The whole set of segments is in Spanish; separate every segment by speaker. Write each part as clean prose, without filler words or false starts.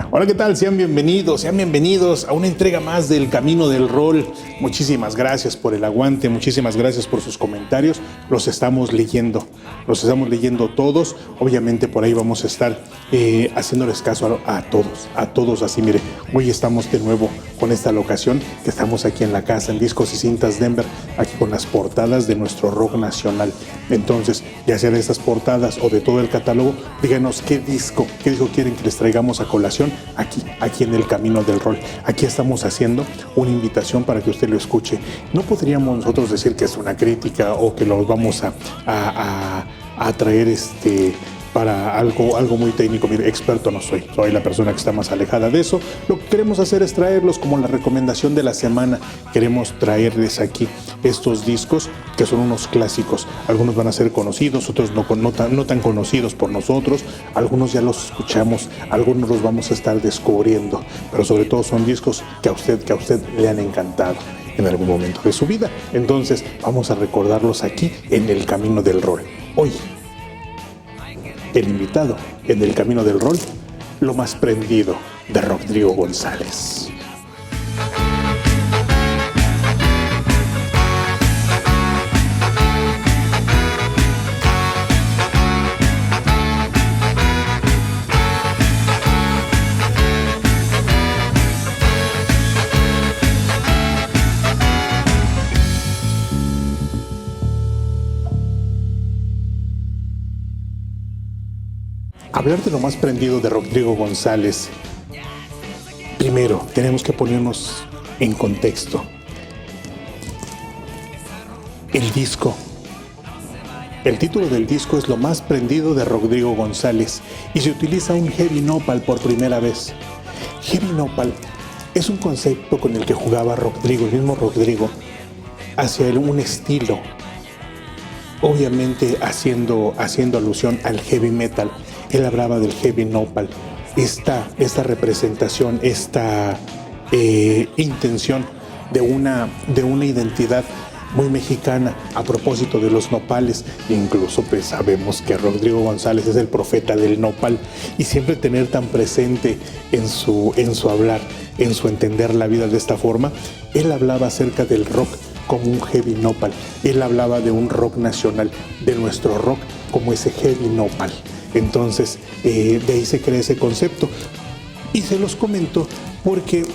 Speaker 1: Hola, ¿qué tal? Sean bienvenidos a una entrega más del Camino del Rol. Muchísimas gracias por el aguante, muchísimas gracias por sus comentarios. Los estamos leyendo todos. Obviamente por ahí vamos a estar haciéndoles caso a todos. Así, mire, hoy estamos de nuevo con esta locación, que estamos aquí en la casa, en Discos y Cintas Denver, aquí con las portadas de nuestro rock nacional. Entonces, ya sea de estas portadas o de todo el catálogo, díganos qué disco quieren que les traigamos a colación aquí en el Camino del Rol. Aquí estamos haciendo una invitación para que usted lo escuche. No podríamos nosotros decir que es una crítica o que lo vamos a traer para algo muy técnico. Mire, experto no soy la persona que está más alejada de eso. Lo que queremos hacer es traerlos como la recomendación de la semana. Queremos traerles aquí estos discos que son unos clásicos. Algunos van a ser conocidos, otros no tan conocidos por nosotros. Algunos ya los escuchamos, algunos los vamos a estar descubriendo, pero sobre todo son discos que a usted le han encantado en algún momento de su vida. Entonces vamos a recordarlos aquí en el Camino del Rol. Hoy, el invitado en el Camino del Rol, Lo Más Prendido, de Rodrigo González. Hablar de Lo Más Prendido de Rodrigo González, primero tenemos que ponernos en contexto. El título del disco es Lo Más Prendido de Rodrigo González y se utiliza un heavy nopal por primera vez. Heavy nopal es un concepto con el que jugaba Rodrigo, el mismo Rodrigo, hacia un estilo, obviamente haciendo alusión al heavy metal. Él hablaba del heavy nopal, esta representación, esta intención de una identidad muy mexicana a propósito de los nopales. Incluso pues sabemos que Rodrigo González es el profeta del nopal, y siempre tener tan presente en su hablar, en su entender la vida de esta forma. Él hablaba acerca del rock como un heavy nopal. Él hablaba de un rock nacional, de nuestro rock como ese heavy nopal. Entonces, de ahí se crea ese concepto. Y se los comento porque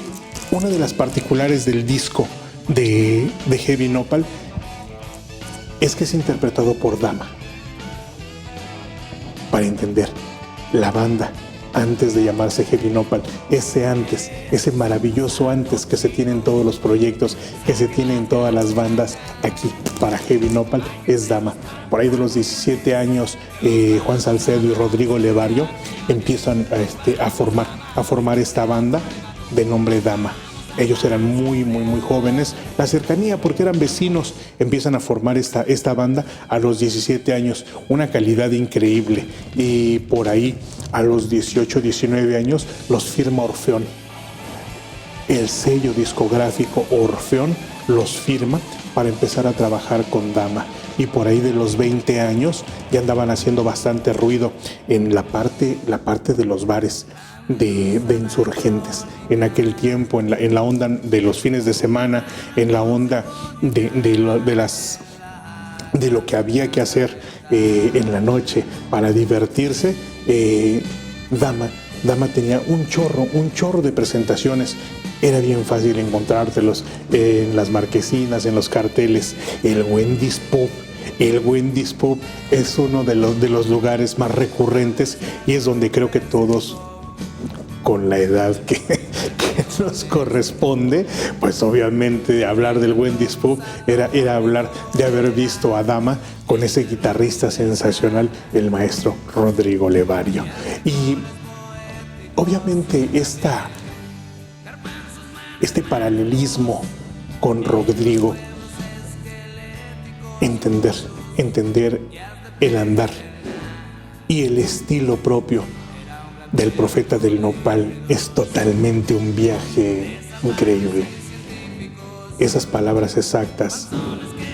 Speaker 1: una de las particulares del disco de Heavy Nopal es que es interpretado por Dama. Para entender, la banda, antes de llamarse Heavy Nopal, ese maravilloso antes que se tiene en todos los proyectos, que se tiene en todas las bandas, aquí para Heavy Nopal es Dama. Por ahí de los 17 años, Juan Salcedo y Rodrigo Levario empiezan a formar esta banda de nombre Dama. Ellos eran muy jóvenes. La cercanía, porque eran vecinos, empiezan a formar esta banda a los 17 años. Una calidad increíble. Y por ahí, a los 18, 19 años, los firma Orfeón. El sello discográfico Orfeón los firma para empezar a trabajar con Dama. Y por ahí de los 20 años ya andaban haciendo bastante ruido en la parte de los bares de Insurgentes. En aquel tiempo, en la onda de los fines de semana, en la onda de lo que había que hacer en la noche para divertirse, Dama tenía un chorro de presentaciones. Era bien fácil encontrártelos en las marquesinas, en los carteles. El Wendy's Pub es uno de los lugares más recurrentes, y es donde creo que todos, con la edad que nos corresponde, pues obviamente hablar del Wendy's Pub era hablar de haber visto a Dama con ese guitarrista sensacional, el maestro Rodrigo Levario. Y obviamente este paralelismo con Rodrigo, entender el andar y el estilo propio del profeta del nopal es totalmente un viaje increíble. Esas palabras exactas,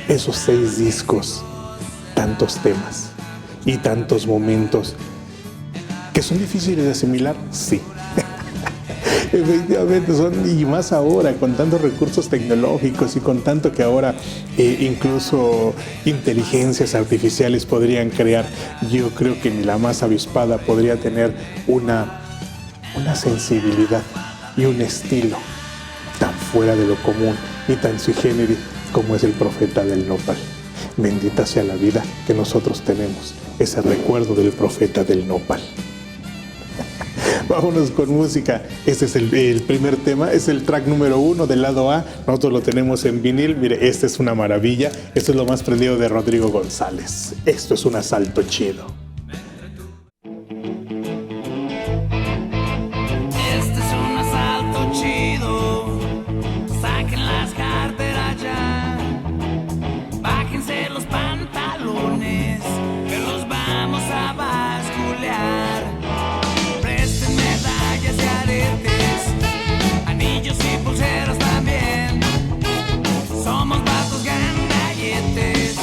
Speaker 1: esos 6 discos, tantos temas y tantos momentos que son difíciles de asimilar, sí. Efectivamente, y más ahora, con tantos recursos tecnológicos y con tanto que ahora incluso inteligencias artificiales podrían crear, yo creo que ni la más avispada podría tener una sensibilidad y un estilo tan fuera de lo común y tan sui generis como es el profeta del nopal. Bendita sea la vida que nosotros tenemos, ese recuerdo del profeta del nopal. Vámonos con música. Este es el primer tema, es el track número 1 del lado A. Nosotros lo tenemos en vinil. Mire, este es una maravilla. Esto es lo más prendido de Rodrigo González. Esto es un asalto chido.
Speaker 2: Este es un asalto chido. Saquen las carteras ya. Bájense los pantalones, que los vamos a basculear. Presten medallas y aretes, anillos y pulseras también. Somos vatos gandalletes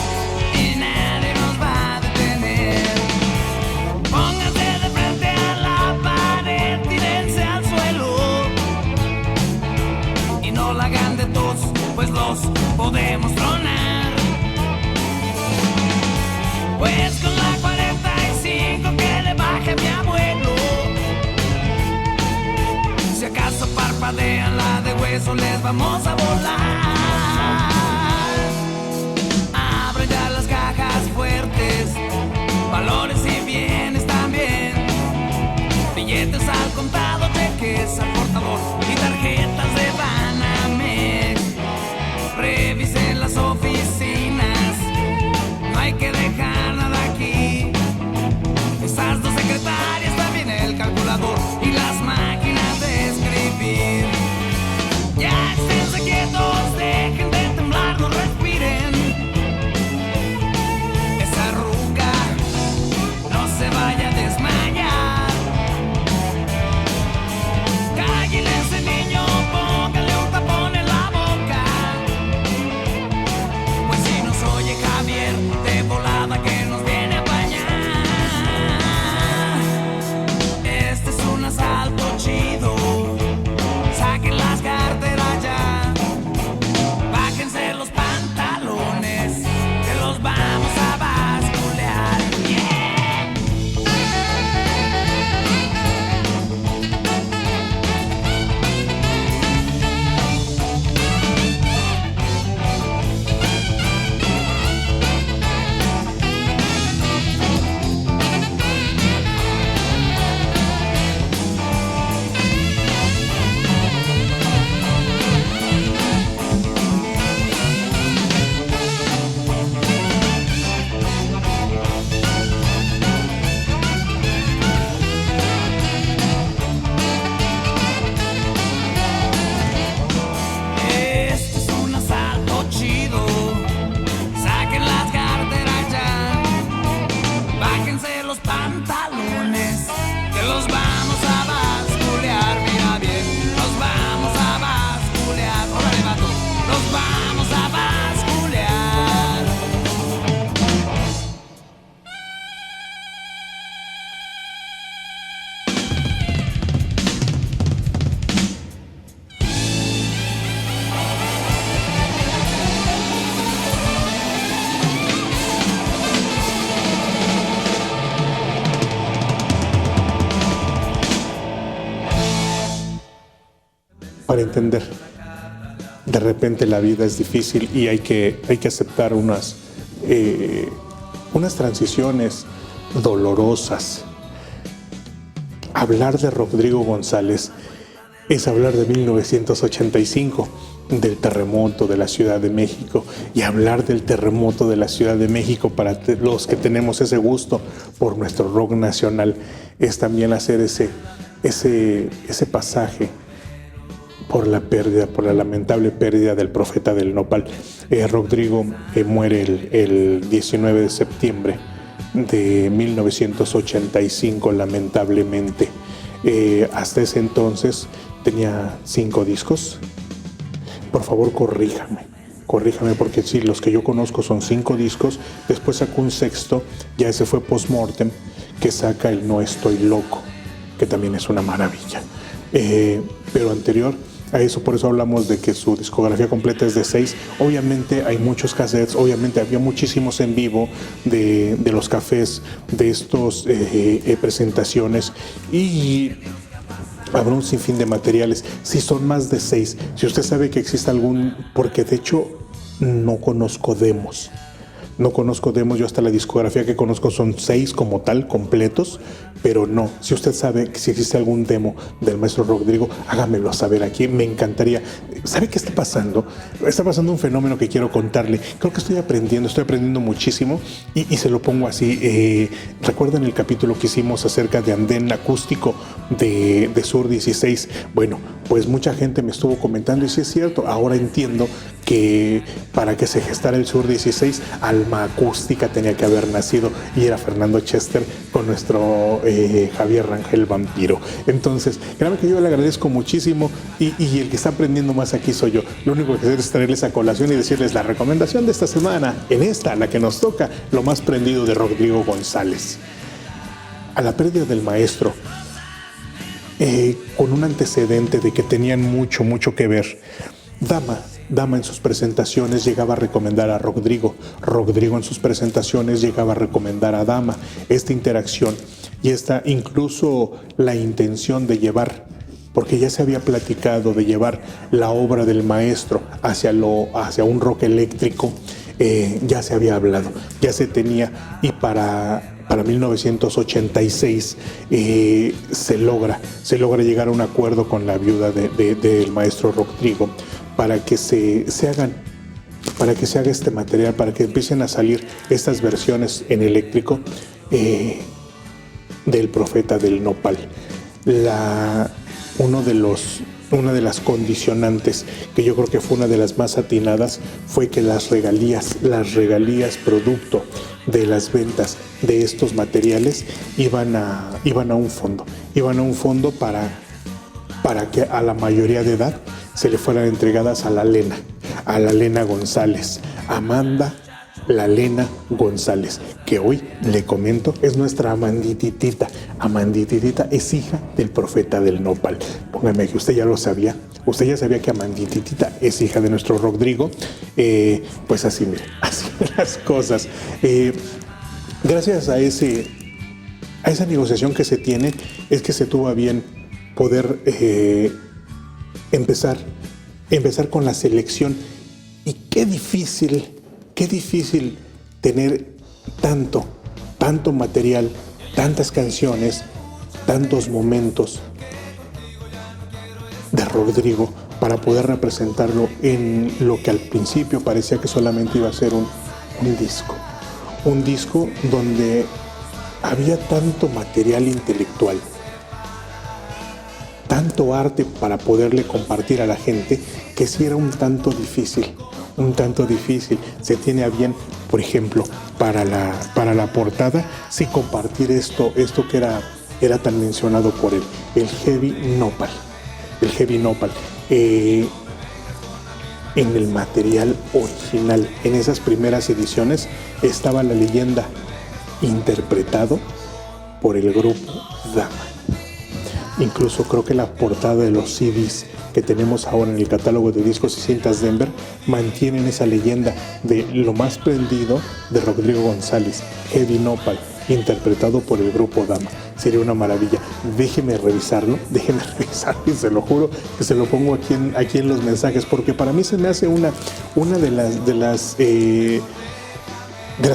Speaker 2: y nadie nos va a detener. Pónganse de frente a la pared, tírense al suelo y no la hagan de tos, pues los podemos tronar. Pues con la 45 que le baje a mi abuelo, si acaso parpadean la de hueso, les vamos a volar. Abren ya las cajas fuertes, valores y bienes también, billetes al contado, cheques al portador y tarjetas de Banamex. Revisen las oficinas, no hay que dejar nada aquí. Esas dos secretarias, también el calculador y las máquinas de escribir. Ya esténse quietos, dejen de temblar, no respiren. Esa arruga no se vaya a desmayar. Cállese niño, póngale un tapón en la boca, pues si nos oye Javier, de volada que nos viene a apañar. Este es un asalto chido. Saquen las carteras ya. Bájense los pantalones, que los vamos a basculear. Yeah. Este es un asalto chido. Saquen las carteras ya. Bájense los pantalones, que los vamos a basculear. Mira bien, los vamos a basculear. Órale, vato, los vamos a basculear.
Speaker 1: Para entender, de repente la vida es difícil y hay que aceptar unas transiciones dolorosas. Hablar de Rodrigo González es hablar de 1985, del terremoto de la Ciudad de México, y hablar del terremoto de la Ciudad de México para los que tenemos ese gusto por nuestro rock nacional es también hacer ese pasaje por la lamentable pérdida del profeta del nopal. Rodrigo muere el 19 de septiembre de 1985, lamentablemente. Hasta ese entonces tenía 5 discos. Por favor, corríjame porque sí, los que yo conozco son 5 discos. Después sacó un sexto, ya ese fue post-mortem, que saca el No Estoy Loco, que también es una maravilla. pero anterior a eso. Por eso hablamos de que su discografía completa es de 6. Obviamente hay muchos cassettes, obviamente había muchísimos en vivo de los cafés, de estos presentaciones, y habrá un sinfín de materiales. Si son más de 6, si usted sabe que existe algún, porque de hecho no conozco demos. No conozco demos, yo hasta la discografía que conozco son 6 como tal, completos, pero no. Si usted sabe que si existe algún demo del maestro Rodrigo, hágamelo saber aquí, me encantaría. ¿Sabe qué está pasando? Está pasando un fenómeno que quiero contarle. Creo que estoy aprendiendo muchísimo y se lo pongo así. ¿Recuerdan el capítulo que hicimos acerca de andén acústico de Sur 16? Bueno, pues mucha gente me estuvo comentando y sí es cierto, ahora entiendo que para que se gestara el Sur 16, Alma Acústica tenía que haber nacido y era Fernando Chester con nuestro Javier Rangel Vampiro. Entonces, créanme que yo le agradezco muchísimo y el que está aprendiendo más aquí soy yo. Lo único que quiero es traerles a colación y decirles la recomendación de esta semana, en esta, la que nos toca, lo más prendido de Rodrigo González. A la pérdida del maestro, con un antecedente de que tenían mucho que ver, Dama en sus presentaciones llegaba a recomendar a Rodrigo. Rodrigo en sus presentaciones llegaba a recomendar a Dama. Esta interacción y esta incluso la intención de llevar, porque ya se había platicado de llevar la obra del maestro hacia un rock eléctrico, ya se había hablado, ya se tenía, y para 1986 se logra llegar a un acuerdo con la viuda del maestro Rodrigo para que se haga este material, para que empiecen a salir estas versiones en eléctrico del Profeta del Nopal. Una de las condicionantes, que yo creo que fue una de las más atinadas, fue que las regalías producto de las ventas de estos materiales iban a un fondo para que a la mayoría de edad se le fueran entregadas a la Lena González, Amanda La Lena González, que hoy le comento es nuestra Amandititita. Amandititita es hija del Profeta del Nopal. Póngame que usted ya lo sabía. Usted ya sabía que Amandititita es hija de nuestro Rodrigo. Pues así, mire, así las cosas. Gracias a esa negociación que se tiene, es que se tuvo a bien poder empezar con la selección. Y qué difícil tener tanto material, tantas canciones, tantos momentos de Rodrigo para poder representarlo en lo que al principio parecía que solamente iba a ser un disco donde había tanto material intelectual, tanto arte para poderle compartir a la gente, que sí era un tanto difícil. Se tiene a bien, por ejemplo, para la portada, sí compartir esto que era tan mencionado por él, el Heavy Nopal. En el material original, en esas primeras ediciones, estaba la leyenda interpretado por el grupo Dama. Incluso creo que la portada de los CDs que tenemos ahora en el catálogo de discos y cintas Denver mantienen esa leyenda de lo más prendido de Rodrigo González, Heavy Nopal, interpretado por el grupo Dama. Sería una maravilla. Déjeme revisarlo y se lo juro que se lo pongo aquí en los mensajes, porque para mí se me hace una de las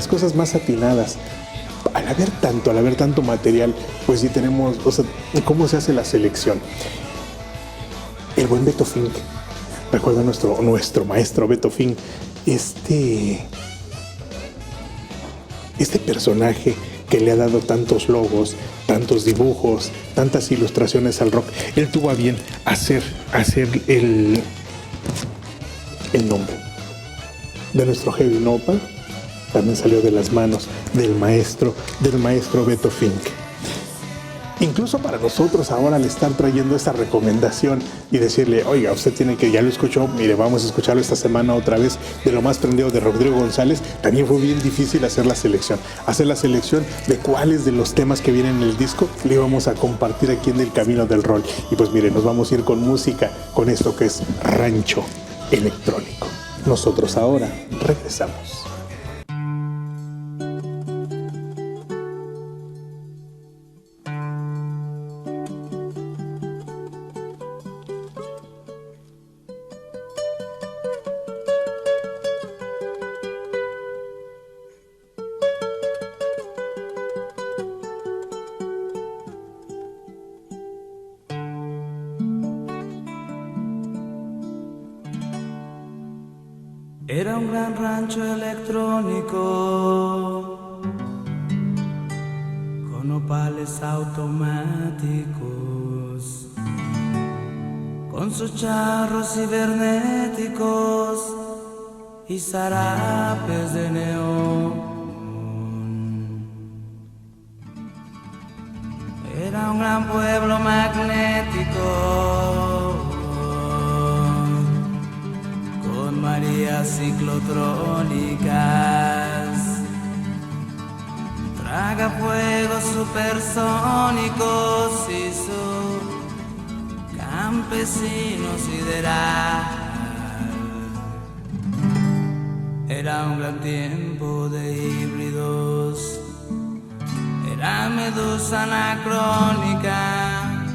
Speaker 1: cosas más atinadas. Al haber tanto material, pues sí tenemos, ¿cómo se hace la selección? El buen Beto Fink, recuerda nuestro maestro Beto Fink, este personaje que le ha dado tantos logos, tantos dibujos, tantas ilustraciones al rock. Él tuvo a bien hacer el nombre de nuestro Heavy Nopal. También salió de las manos del maestro Beto Fink. Incluso para nosotros ahora al estar trayendo esta recomendación y decirle, oiga, usted tiene que, ya lo escuchó, mire, vamos a escucharlo esta semana otra vez de Lo Más Prendido de Rodrigo González, también fue bien difícil hacer la selección de cuáles de los temas que vienen en el disco le íbamos a compartir aquí en El Camino del Rol. Y pues mire, nos vamos a ir con música, con esto que es Rancho Electrónico. Nosotros ahora regresamos.
Speaker 2: Era un gran rancho electrónico con opales automáticos, con sus charros cibernéticos y zarapes de neón. Era un gran pueblo magnético con marías ciclotrónicas, tragafuegos supersónicos y su campesino sideral. Era un gran tiempo de híbridos, era medusa anacrónica,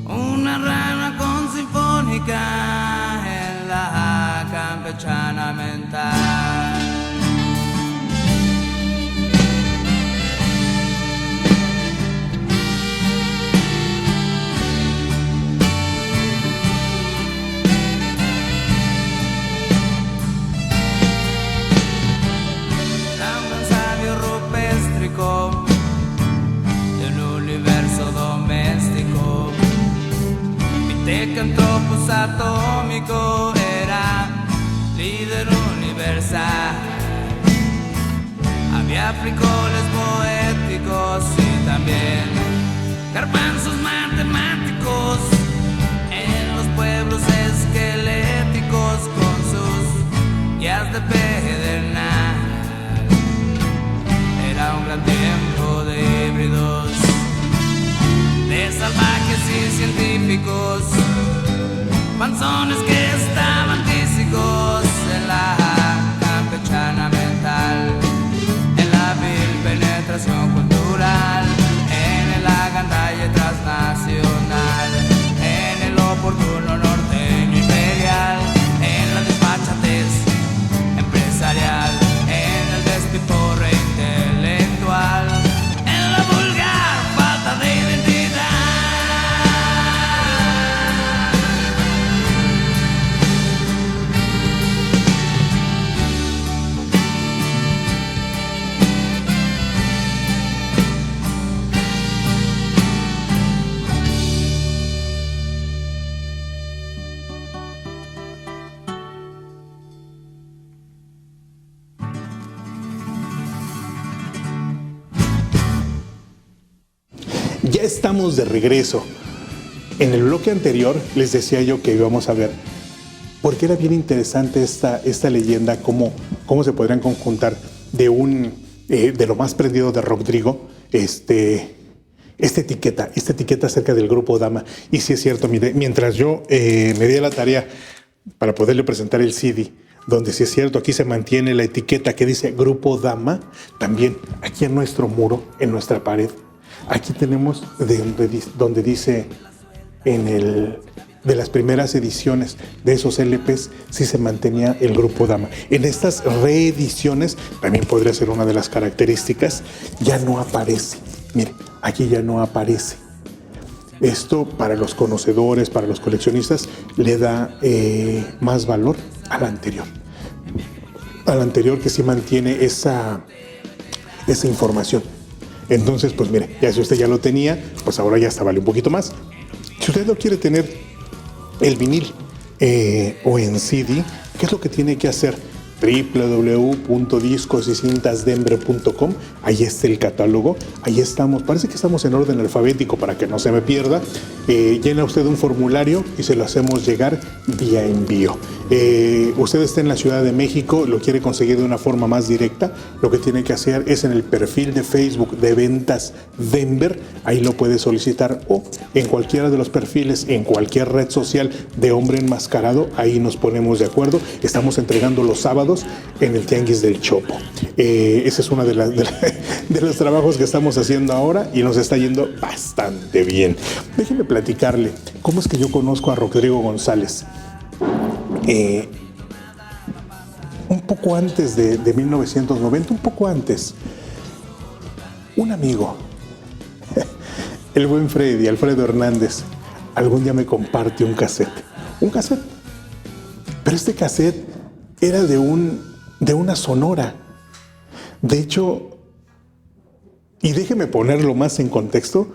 Speaker 2: una rana con sinfónica en la campechana mental. Del universo doméstico, Pitecantropus atómico, era líder universal. Había frijoles poéticos y también garbanzos matemáticos en los pueblos esqueléticos con sus guías de pedernal. Era un gran tiempo de híbridos, de salvajes y científicos, panzones que estaban tísicos en la campechana mental, en la vil penetración cultural, en el agandalle transnacional, en el oportuno norteño imperial, en la despachatez empresarial, en el despiporre intelectual, en la vulgar falta de identidad.
Speaker 1: Ya estamos de regreso. En el bloque anterior les decía yo que íbamos a ver, porque era bien interesante esta leyenda, cómo se podrían conjuntar de Lo Más Prendido de Rodrigo, esta etiqueta acerca del grupo Dama. Y sí es cierto, mire, mientras yo me di la tarea para poderle presentar el CD, donde sí es cierto, aquí se mantiene la etiqueta que dice Grupo Dama, también aquí en nuestro muro, en nuestra pared, aquí tenemos donde dice de las primeras ediciones de esos LPs, sí se mantenía el Grupo Dama. En estas reediciones, también podría ser una de las características, ya no aparece. Mire, aquí ya no aparece. Esto para los conocedores, para los coleccionistas, le da más valor al anterior. Al anterior que sí mantiene esa información. Entonces, pues mire, ya si usted ya lo tenía, pues ahora ya hasta vale un poquito más. Si usted lo quiere tener el vinil o en CD, ¿qué es lo que tiene que hacer? www.discosycintasdenver.com. Ahí está el catálogo, ahí estamos, parece que estamos en orden alfabético para que no se me pierda. Llena usted un formulario y se lo hacemos llegar vía envío. Usted está en la Ciudad de México, lo quiere conseguir de una forma más directa, lo que tiene que hacer es en el perfil de Facebook de Ventas Denver, ahí lo puede solicitar, o en cualquiera de los perfiles, en cualquier red social de Hombre Enmascarado, ahí nos ponemos de acuerdo. Estamos entregando los sábados en el Tianguis del Chopo. Ese es uno de los trabajos que estamos haciendo ahora y nos está yendo bastante bien. Déjeme platicarle cómo es que yo conozco a Rodrigo González. Un poco antes de 1990, un poco antes, un amigo, el buen Freddy, Alfredo Hernández, algún día me comparte un cassette, pero este cassette era de una sonora. De hecho, y déjeme ponerlo más en contexto,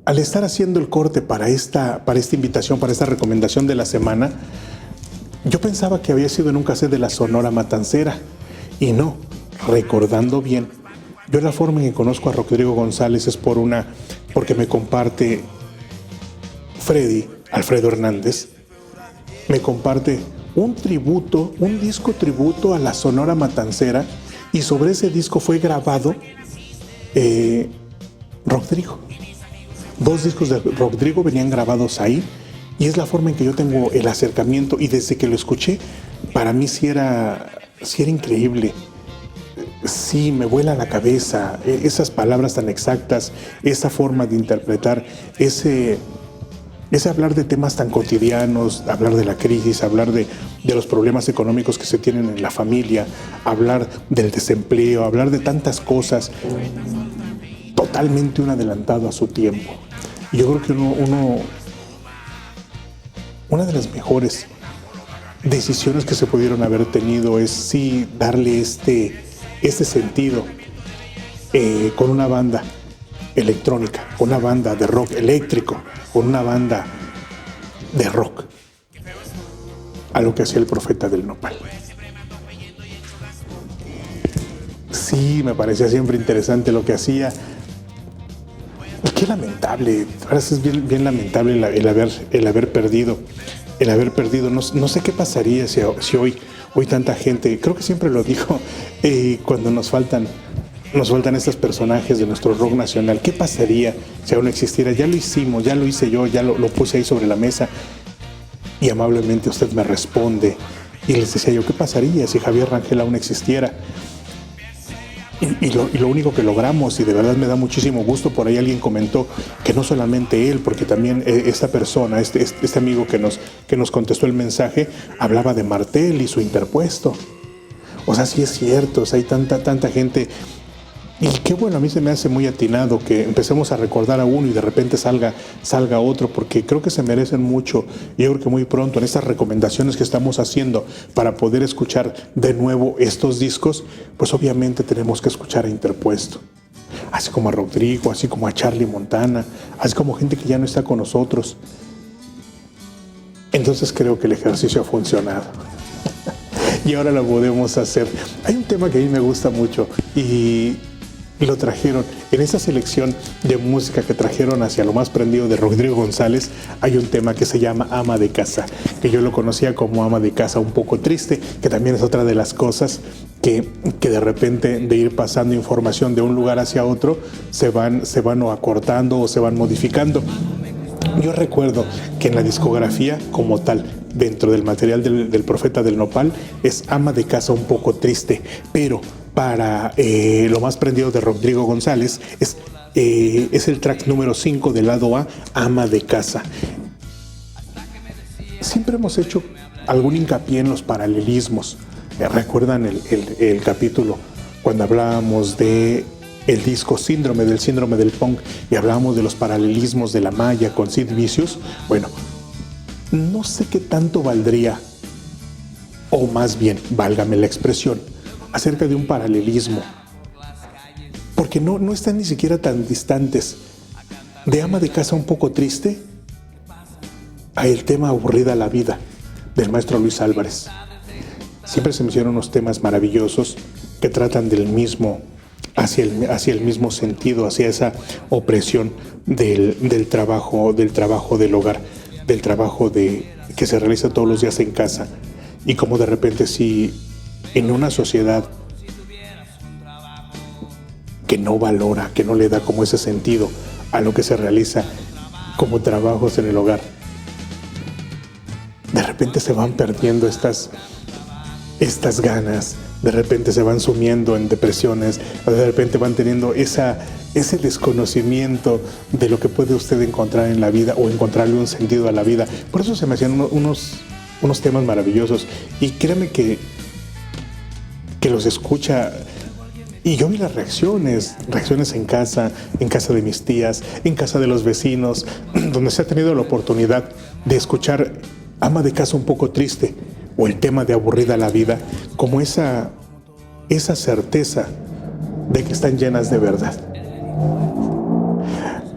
Speaker 1: al estar haciendo el corte para esta invitación, para esta recomendación de la semana, yo pensaba que había sido en un cassette de la Sonora Matancera, y no, recordando bien, yo la forma en que conozco a Rodrigo González es porque me comparte Freddy, Alfredo Hernández, me comparte un disco tributo a la Sonora Matancera, y sobre ese disco fue grabado Rodrigo. 2 discos de Rodrigo venían grabados ahí, y es la forma en que yo tengo el acercamiento, y desde que lo escuché, para mí sí era increíble. Sí, me vuela la cabeza, esas palabras tan exactas, esa forma de interpretar, ese hablar de temas tan cotidianos, hablar de la crisis, hablar de los problemas económicos que se tienen en la familia, hablar del desempleo, hablar de tantas cosas, totalmente un adelantado a su tiempo. Y yo creo que una de las mejores decisiones que se pudieron haber tenido es sí darle este sentido con una banda electrónica, con una banda de rock eléctrico, con una banda de rock, a lo que hacía el Profeta del Nopal. Sí, me parecía siempre interesante lo que hacía. Y qué lamentable, ahora sí es bien lamentable el haber perdido. No sé qué pasaría si hoy tanta gente, creo que siempre lo digo, cuando nos faltan estos personajes de nuestro rock nacional, ¿qué pasaría si aún existiera? Ya lo hicimos, ya lo hice yo, ya lo puse ahí sobre la mesa, y amablemente usted me responde, y les decía yo, ¿qué pasaría si Javier Rangel aún existiera? Y lo único que logramos, y de verdad me da muchísimo gusto, por ahí alguien comentó que no solamente él, porque también esta persona, este amigo que nos contestó el mensaje, hablaba de Martel y su Interpuesto. O sea, sí es cierto, o sea, hay tanta gente. Y qué bueno, a mí se me hace muy atinado que empecemos a recordar a uno y de repente salga otro, porque creo que se merecen mucho. Y yo creo que muy pronto, en estas recomendaciones que estamos haciendo para poder escuchar de nuevo estos discos, pues obviamente tenemos que escuchar a Interpuesto. Así como a Rodrigo, así como a Charlie Montana, así como gente que ya no está con nosotros. Entonces creo que el ejercicio ha funcionado. Y ahora lo podemos hacer. Hay un tema que a mí me gusta mucho y lo trajeron en esa selección de música que trajeron hacia lo más prendido de Rodrigo González. Hay un tema que se llama Ama de Casa, que yo lo conocía como Ama de Casa un poco triste, que también es otra de las cosas que de repente, de ir pasando información de un lugar hacia otro, se van o acortando o se van modificando. Yo recuerdo que en la discografía como tal, dentro del material del Profeta del Nopal, es Ama de Casa un poco triste, pero para lo más prendido de Rodrigo González es el track número 5 del lado A, Ama de Casa. Siempre hemos hecho algún hincapié en los paralelismos. ¿Recuerdan el capítulo cuando hablábamos de el disco Síndrome del Punk y hablábamos de los paralelismos de la Maya con Sid Vicious? Bueno, no sé qué tanto valdría, o más bien, válgame la expresión, acerca de un paralelismo, porque no están ni siquiera tan distantes. De Ama de Casa un poco triste a el tema Aburrida la Vida del maestro Luis Álvarez. Siempre se me hicieron unos temas maravillosos que tratan del mismo, hacia el mismo sentido, hacia esa opresión del trabajo del hogar, del trabajo que se realiza todos los días en casa, y como de repente si en una sociedad que no valora, que no le da como ese sentido a lo que se realiza como trabajos en el hogar, de repente se van perdiendo estas ganas, de repente se van sumiendo en depresiones, de repente van teniendo ese desconocimiento de lo que puede usted encontrar en la vida o encontrarle un sentido a la vida. Por eso se me hacían unos temas maravillosos, y créame que los escucha, y yo vi las reacciones en casa de mis tías, en casa de los vecinos, donde se ha tenido la oportunidad de escuchar ama de casa un poco triste, o el tema de aburrida la vida, como esa certeza de que están llenas de verdad.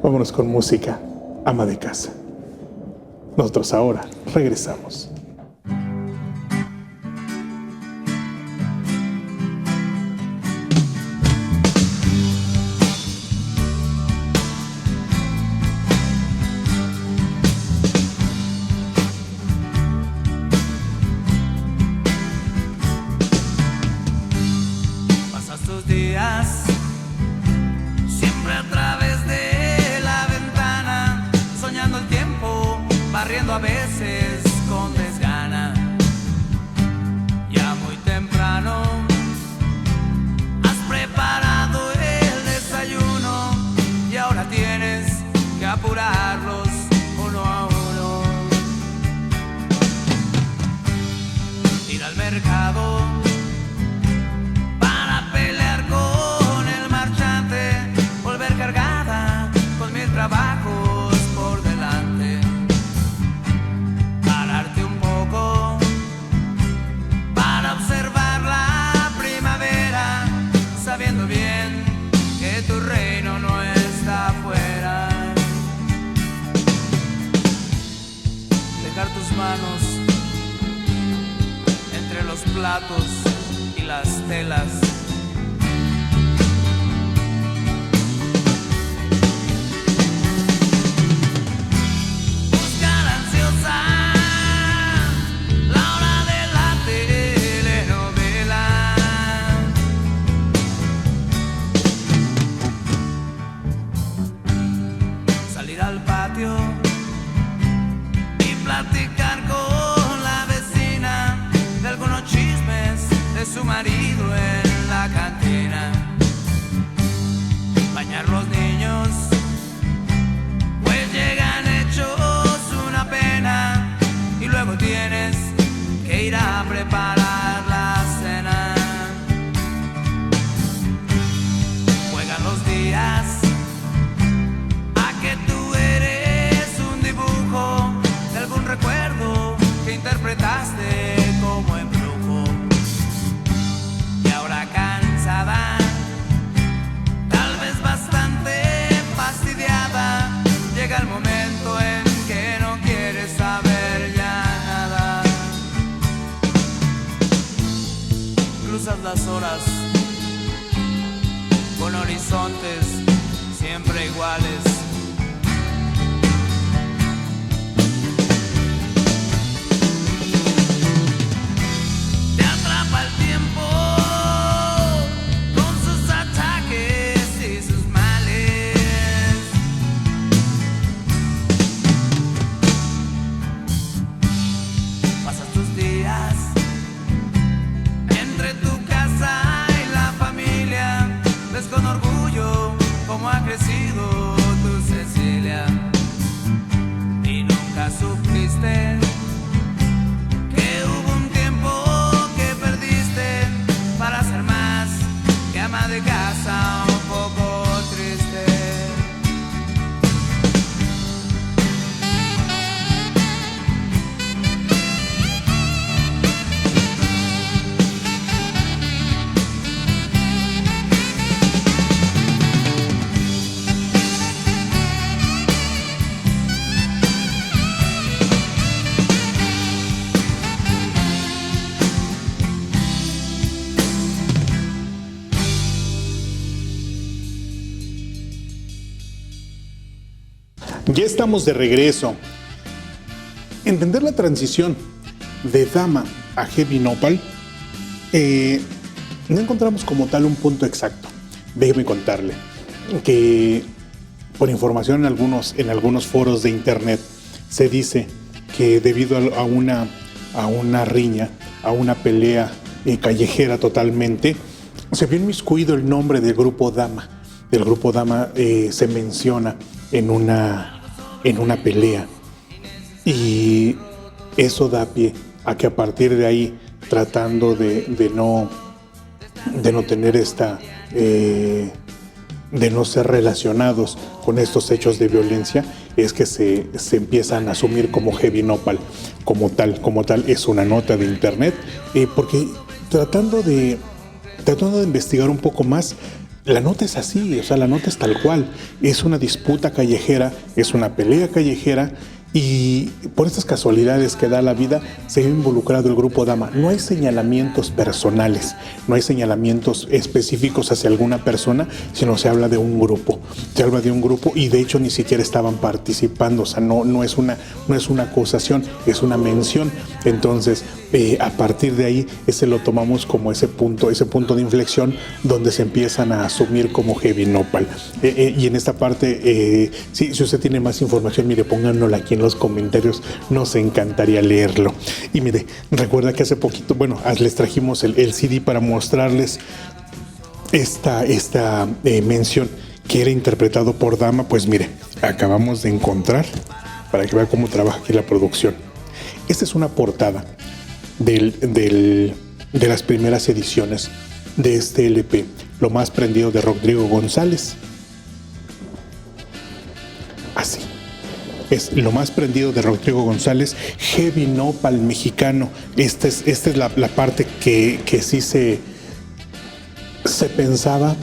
Speaker 1: Vámonos con música, ama de casa. Nosotros ahora regresamos.
Speaker 2: Siempre a través de la ventana, soñando el tiempo, barriendo a veces con desgana. Ya muy temprano has preparado el desayuno, y ahora tienes que apurarlos uno a uno. Ir al mercado trabajos por delante, pararte un poco para observar la primavera, sabiendo bien que tu reino no está afuera. Dejar tus manos entre los platos y las telas, y platicar con la vecina de algunos chismes de su marido en la cantina. Bañar los niños, pues llegan hechos una pena, y luego tienes que ir a preparar la cena. Juegan los días recuerdo que interpretaste como embrujo, y ahora cansada, tal vez bastante fastidiada, llega el momento en que no quieres saber ya nada. Cruzas las horas con horizontes siempre iguales. Con orgullo, como ha crecido tu
Speaker 1: Ya estamos de regreso. Entender la transición de Dama a Heavy Nopal, no encontramos como tal un punto exacto. Déjeme contarle que por información en algunos foros de internet se dice que debido a una riña, a una pelea callejera totalmente, se vio inmiscuido el nombre del grupo Dama. Del grupo Dama se menciona en una pelea, y eso da pie a que a partir de ahí, tratando de no tener de no ser relacionados con estos hechos de violencia, es que se empiezan a asumir como Heavy Nopal como tal. Es una nota de internet, porque tratando de investigar un poco más, la nota es así, o sea, la nota es tal cual. Es una disputa callejera, es una pelea callejera, y por estas casualidades que da la vida se ha involucrado el grupo Dama. No hay señalamientos personales, no hay señalamientos específicos hacia alguna persona, sino se habla de un grupo. Se habla de un grupo, y de hecho ni siquiera estaban participando, o sea, no es una acusación, es una mención. Entonces, a partir de ahí, ese lo tomamos como ese punto de inflexión donde se empiezan a asumir como Heavy Nopal. Y en esta parte, si usted tiene más información, mire, pónganlo aquí en los comentarios, nos encantaría leerlo. Y mire, recuerda que hace poquito, les trajimos el CD para mostrarles esta mención que era interpretado por Dama. Pues mire, acabamos de encontrar, para que vea cómo trabaja aquí la producción. Esta es una portada de las primeras ediciones de este LP, Lo Más Prendido de Rodrigo González. Así es, Lo Más Prendido de Rodrigo González, Heavy Nopal mexicano. Esta es la parte que sí se pensaba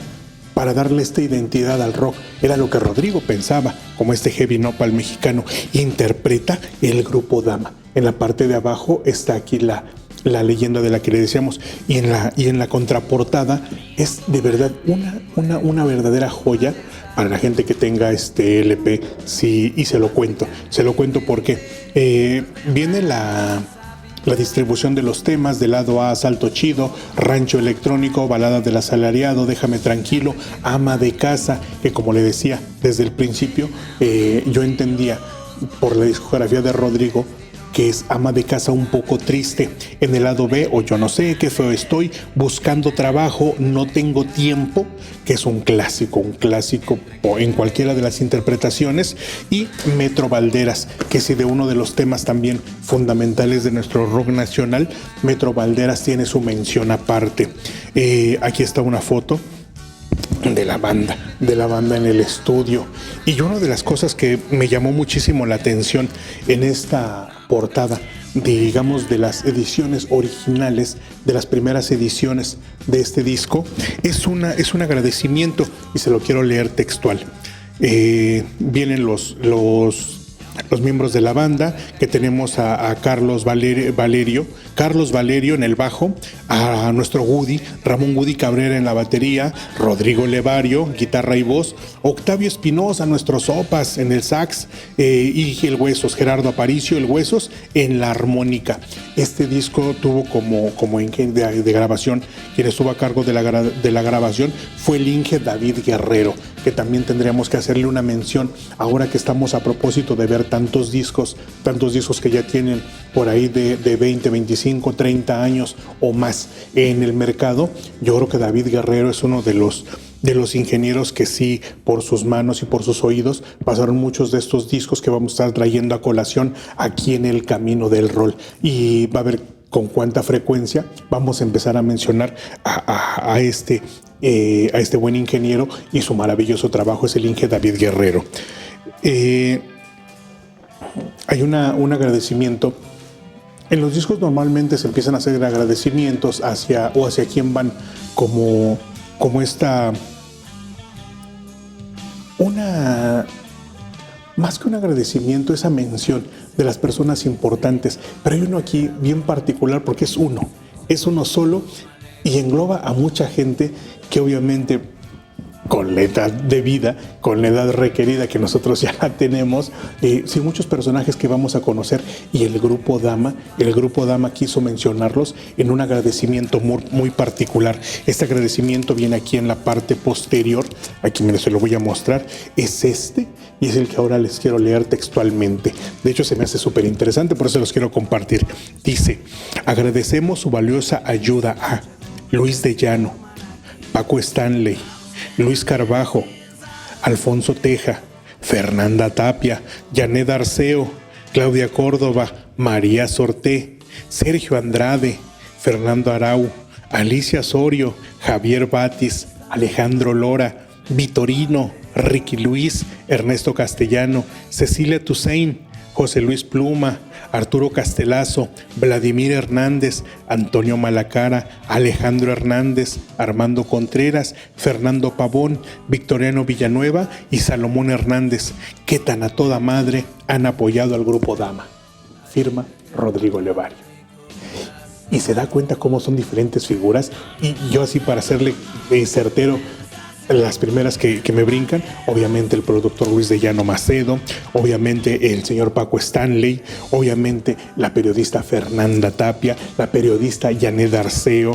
Speaker 1: para darle esta identidad al rock. Era lo que Rodrigo pensaba, como este Heavy Nopal mexicano. Interpreta el grupo Dama. En la parte de abajo está aquí la leyenda de la que le decíamos, y en la contraportada es de verdad una verdadera joya para la gente que tenga este LP. Sí, y se lo cuento porque viene la distribución de los temas. Del lado A, Salto Chido, Rancho Electrónico, Balada del Asalariado, Déjame Tranquilo, Ama de Casa, que como le decía desde el principio, yo entendía por la discografía de Rodrigo que es Ama de Casa un poco triste. En el lado B, O Yo No Sé, Qué Feo Estoy, Buscando Trabajo, No Tengo Tiempo, que es un clásico en cualquiera de las interpretaciones, y Metro Valderas, que sí, de uno de los temas también fundamentales de nuestro rock nacional. Metro Valderas tiene su mención aparte. Aquí está una foto de la banda en el estudio. Y una de las cosas que me llamó muchísimo la atención en esta portada, digamos, de las ediciones originales, de las primeras ediciones de este disco, es un agradecimiento, y se lo quiero leer textual. Vienen los miembros de la banda, que tenemos a Carlos Valerio en el bajo, a nuestro Woody, Ramón Woody Cabrera en la batería, Rodrigo Levario, guitarra y voz, Octavio Espinosa, nuestro sopas en el sax, y el Huesos, Gerardo Aparicio, el Huesos, en la armónica. Este disco tuvo como Inge de grabación, quien estuvo a cargo de la grabación fue el Inge David Guerrero, que también tendríamos que hacerle una mención ahora que estamos a propósito de ver tantos discos que ya tienen por ahí de 20, 25, 30 años o más en el mercado. Yo creo que David Guerrero es uno de los ingenieros que sí, por sus manos y por sus oídos, pasaron muchos de estos discos que vamos a estar trayendo a colación aquí en el Camino del Rol. Y va a ver con cuánta frecuencia vamos a empezar a mencionar a este buen ingeniero y su maravilloso trabajo. Es el Inge David Guerrero. Hay un agradecimiento. En los discos normalmente se empiezan a hacer agradecimientos hacia quién van, como más que un agradecimiento, esa mención de las personas importantes. Pero hay uno aquí bien particular porque es uno solo, y engloba a mucha gente que obviamente con la edad de vida, con la edad requerida que nosotros ya la tenemos, sí, muchos personajes que vamos a conocer, y el grupo Dama quiso mencionarlos en un agradecimiento muy particular. Este agradecimiento viene aquí en la parte posterior, aquí me se lo voy a mostrar, es este, y es el que ahora les quiero leer textualmente. De hecho, se me hace súper interesante, por eso los quiero compartir. Dice: agradecemos su valiosa ayuda a Luis de Llano, Paco Stanley, Luis Carbajo, Alfonso Teja, Fernanda Tapia, Janet Arceo, Claudia Córdoba, María Sorté, Sergio Andrade, Fernando Arau, Alicia Osorio, Javier Batis, Alejandro Lora, Vitorino, Ricky Luis, Ernesto Castellano, Cecilia Toussaint, José Luis Pluma, Arturo Castelazo, Vladimir Hernández, Antonio Malacara, Alejandro Hernández, Armando Contreras, Fernando Pavón, Victoriano Villanueva y Salomón Hernández, que tan a toda madre han apoyado al grupo Dama. Firma Rodrigo Levario. Y se da cuenta cómo son diferentes figuras, y yo así para hacerle certero, las primeras que me brincan, obviamente el productor Luis de Llano Macedo, obviamente el señor Paco Stanley, obviamente la periodista Fernanda Tapia, la periodista Janet Arceo,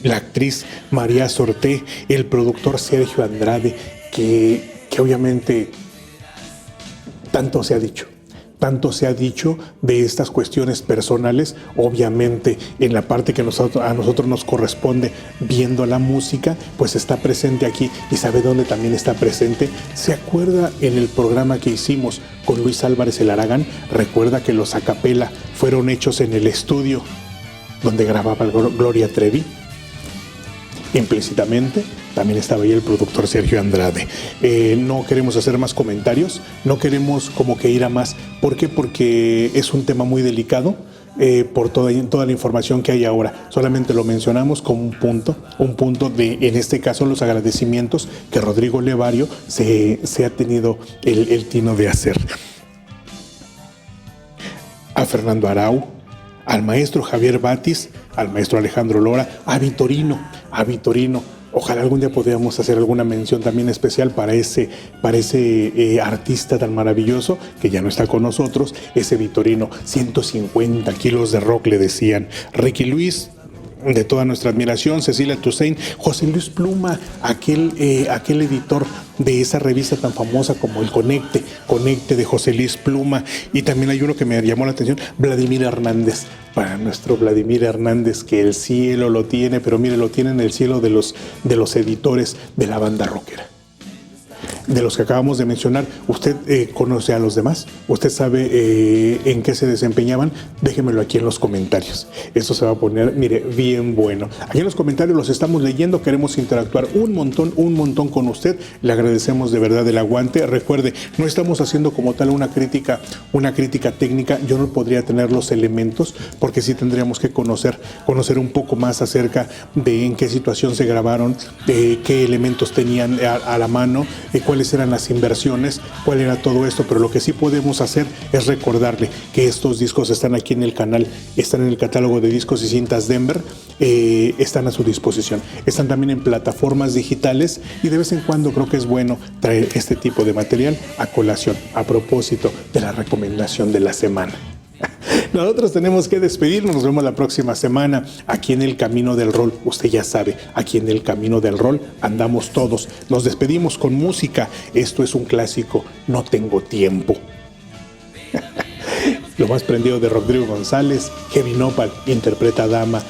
Speaker 1: la actriz María Sorté, el productor Sergio Andrade, que obviamente tanto se ha dicho de estas cuestiones personales. Obviamente en la parte que a nosotros nos corresponde, viendo la música, pues está presente aquí. ¿Y sabe dónde también está presente? ¿Se acuerda en el programa que hicimos con Luis Álvarez el Aragán? Recuerda que los a capela fueron hechos en el estudio donde grababa Gloria Trevi. Implícitamente también estaba ahí el productor Sergio Andrade. No queremos hacer más comentarios, no queremos como que ir a más. ¿Por qué? Porque es un tema muy delicado, por toda la información que hay ahora. Solamente lo mencionamos como un punto de, en este caso, los agradecimientos que Rodrigo Levario se ha tenido el tino de hacer. A Fernando Arau, al maestro Javier Batis, al maestro Alejandro Lora, a Vitorino. Ojalá algún día podamos hacer alguna mención también especial para ese artista tan maravilloso que ya no está con nosotros, ese Vitorino. 150 kilos de rock, le decían. Ricky Luis, de toda nuestra admiración, Cecilia Toussaint, José Luis Pluma, aquel editor de esa revista tan famosa como el Conecte de José Luis Pluma. Y también hay uno que me llamó la atención, Vladimir Hernández, para nuestro Vladimir Hernández, que el cielo lo tiene, pero mire, lo tiene en el cielo de los editores de la banda rockera, de los que acabamos de mencionar. ¿Usted conoce a los demás? ¿Usted sabe en qué se desempeñaban? Déjemelo aquí en los comentarios. Esto se va a poner, mire, bien bueno. Aquí en los comentarios los estamos leyendo, queremos interactuar un montón con usted. Le agradecemos de verdad el aguante. Recuerde, no estamos haciendo como tal una crítica técnica. Yo no podría tener los elementos, porque sí tendríamos que conocer un poco más acerca de en qué situación se grabaron, qué elementos tenían a la mano, cuáles eran las inversiones, cuál era todo esto. Pero lo que sí podemos hacer es recordarle que estos discos están aquí en el canal, están en el catálogo de discos y cintas Denver, están a su disposición, están también en plataformas digitales, y de vez en cuando creo que es bueno traer este tipo de material a colación, a propósito de la recomendación de la semana. Nosotros tenemos que despedirnos, nos vemos la próxima semana aquí en El Camino del Rol. Usted ya sabe, aquí en El Camino del Rol andamos todos. Nos despedimos con música. Esto es un clásico, No Tengo Tiempo. Lo más prendido de Rodrigo González, Heavy Nopal interpreta Dama.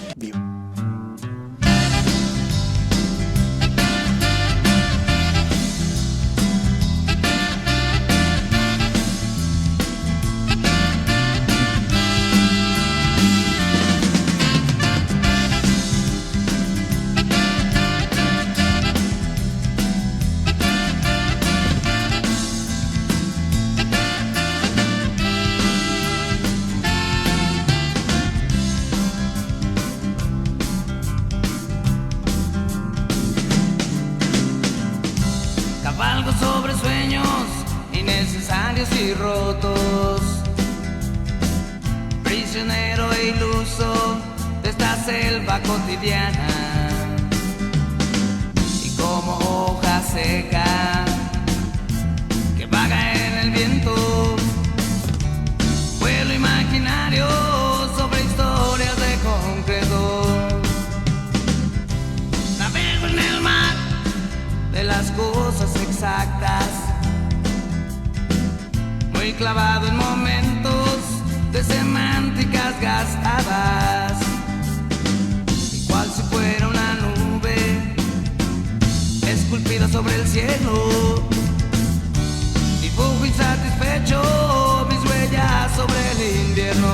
Speaker 2: Cabalgo sobre sueños innecesarios y rotos, prisionero e iluso de esta selva cotidiana. Y como como hoja seca que vaga en el viento. Vuelo imaginario sobre historias de concreto. Navego en el mar de las cosas exactas, muy clavado en momentos de semánticas gastadas. Cual si fuera una nube esculpida sobre el cielo, dibujo insatisfecho mis huellas sobre el invierno,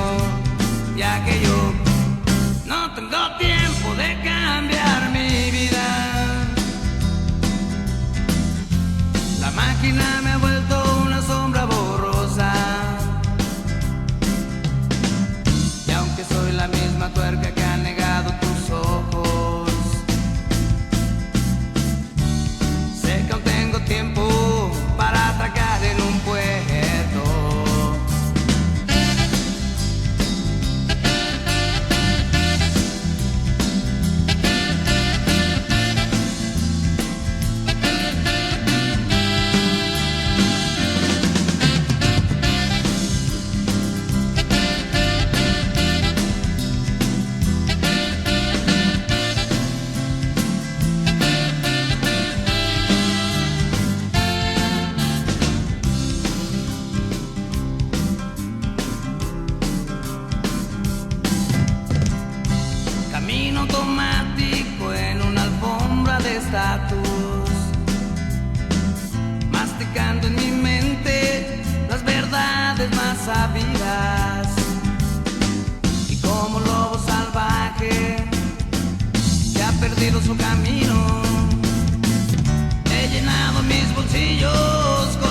Speaker 2: ya que yo no tengo tiempo de cambiar mi vida. La máquina me ha vuelto una sombra borrosa, y aunque soy la misma tuerca que ha negado tus ojos, sé que aún tengo tiempo para atracar en un puerto. Camino automático en una alfombra de estatus, masticando en mi mente las verdades más sabidas. Y como lobo salvaje que ha perdido su camino, he llenado mis bolsillos con